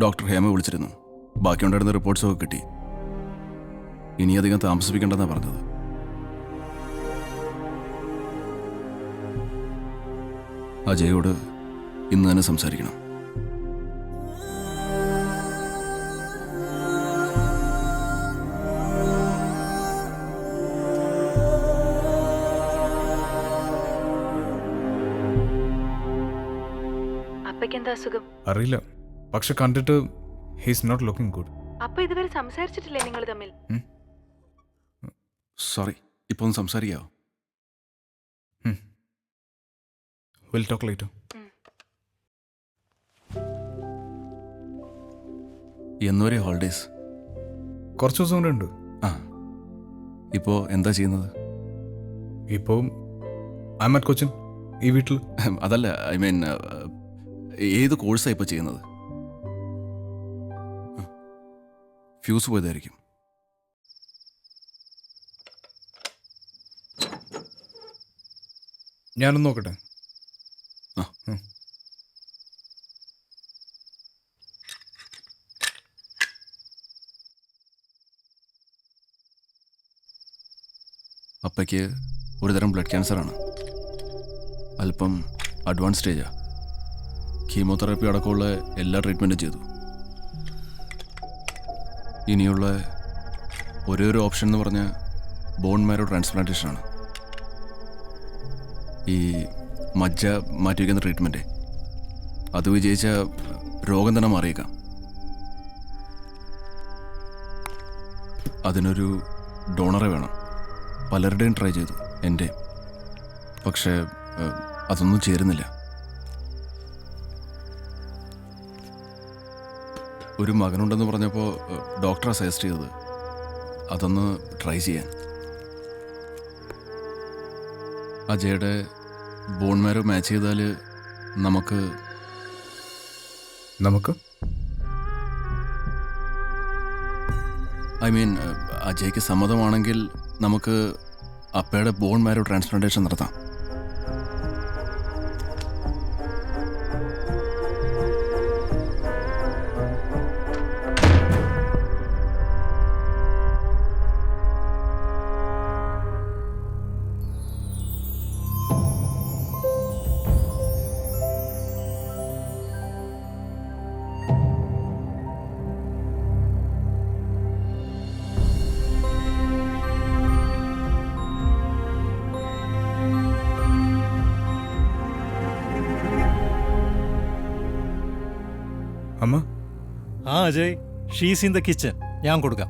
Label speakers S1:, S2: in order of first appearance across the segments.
S1: Doctor Hema വിളിച്ചിരുന്നു. ബാക്കിയുണ്ടായിരുന്ന റിപ്പോർട്ട്സൊക്കെ കിട്ടി. ഇനി അധികം താമസിപ്പിക്കേണ്ടെന്നാണ് പറഞ്ഞത്. അജയോട് ഇന്ന് തന്നെ സംസാരിക്കണം.
S2: അപ്പയ്ക്കെന്താ അസുഖം
S3: അറിയില്ല, പക്ഷെ കണ്ടിട്ട് ഹീസ് നോട്ട് ലുക്കിംഗ് ഗുഡ്.
S2: അപ്പൊ ഇതുവരെ സംസാരിച്ചിട്ടില്ലേ നിങ്ങൾ തമ്മിൽ?
S1: സോറി, ഇപ്പോൾ ഒന്ന് സംസാരിക്കാവോ?
S3: Will talk later.
S1: എന്നുവരെ ഹോളിഡേയ്സ്?
S3: കുറച്ച് ദിവസം കൂടെ ഉണ്ട്.
S1: ആ, ഇപ്പോൾ എന്താ ചെയ്യുന്നത്?
S3: ഇപ്പോൾ ഐ എം അറ്റ് കൊച്ചിൻ, ഈ വീട്ടിൽ.
S1: അതല്ല, ഐ മീൻ ഏത് കോഴ്സാണ് ഇപ്പോൾ ചെയ്യുന്നത്? ഫ്യൂസ് പോയതായിരിക്കും.
S3: ഞാനൊന്ന് നോക്കട്ടെ.
S1: ആ. അപ്പയ്ക്ക് ഒരുതരം ബ്ലഡ് ക്യാൻസറാണ്. അല്പം അഡ്വാൻസ് സ്റ്റേജാണ്. കീമോതെറാപ്പി അടക്കമുള്ള എല്ലാ ട്രീറ്റ്മെൻറ്റും ചെയ്തു. ഇനിയുള്ള ഒരേ ഒരു ഓപ്ഷൻ എന്ന് പറഞ്ഞാൽ ബോൺ മാരോ ട്രാൻസ്പ്ലാന്റേഷനാണ്. ഈ മജ്ജ മാറ്റിവെക്കുന്ന ട്രീറ്റ്മെൻറ്റ് അത് വിജയിച്ച രോഗം തന്നെ മാറിയേക്കാം. അതിനൊരു ഡോണറെ വേണം. പലരുടെയും ട്രൈ ചെയ്തു, എൻ്റെ. പക്ഷേ അതൊന്നും ചേരുന്നില്ല. ഒരു മകനുണ്ടെന്ന് പറഞ്ഞപ്പോൾ ഡോക്ടറാണ് സജസ്റ്റ് ചെയ്തത് അതൊന്ന് ട്രൈ ചെയ്യാൻ. അജയുടെ ബോൺ മാരോ മാച്ച് ചെയ്താൽ നമുക്ക് ഐ മീൻ അജയ്ക്ക് സമ്മതമാണെങ്കിൽ നമുക്ക് അപ്പയുടെ ബോൺ മാരോ ട്രാൻസ്പ്ലാന്റേഷൻ നടത്താം.
S3: അമ്മ?
S4: ആ Ajay, she's in the kitchen. ഞാൻ കൊടുക്കാം.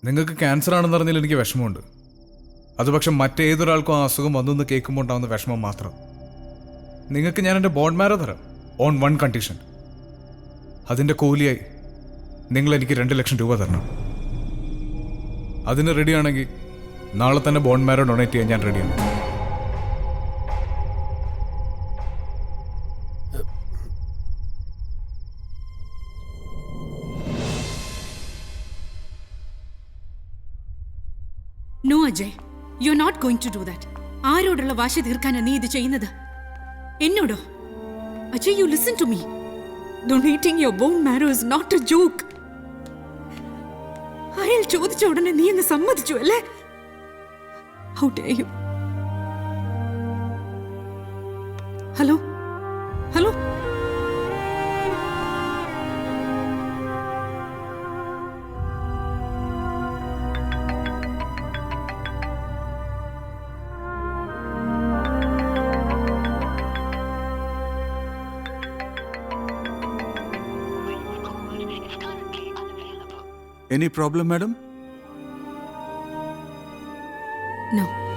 S3: നിങ്ങൾക്ക് ക്യാൻസർ ആണെന്ന് അറിഞ്ഞാൽ എനിക്ക് വിഷമമുണ്ട്. അത് പക്ഷെ മറ്റേതൊരാൾക്കും ആ അസുഖം വന്നെന്ന് കേൾക്കുമ്പോൾ ഉണ്ടാകുന്ന വിഷമം മാത്രം. നിങ്ങൾക്ക് ഞാൻ എൻ്റെ ബോൺ മാരോ തരാം, ഓൺ വൺ കണ്ടീഷൻ. അതിൻ്റെ കൂലിയായി നിങ്ങൾ എനിക്ക് 2 ലക്ഷം രൂപ തരണം. അതിന് റെഡിയാണെങ്കിൽ നാളെ തന്നെ ബോൺ മാരോ ഡൊണേറ്റ് ചെയ്യാൻ ഞാൻ റെഡിയാണ്.
S5: No, Ajay. You're not going to do that. ആരോടുള്ള വാശി തീർക്കാനാ നീ ഇത് ചെയ്യുന്നത്? എന്നോടോ? Ajay, you listen to me. Donating your bone marrow is not a joke. അയാൾ ചോദിച്ച ഉടനെ നീ എന്ന് സമ്മതിച്ചു അല്ലേ? How dare you? Hello hello
S1: any problem madam?
S5: No.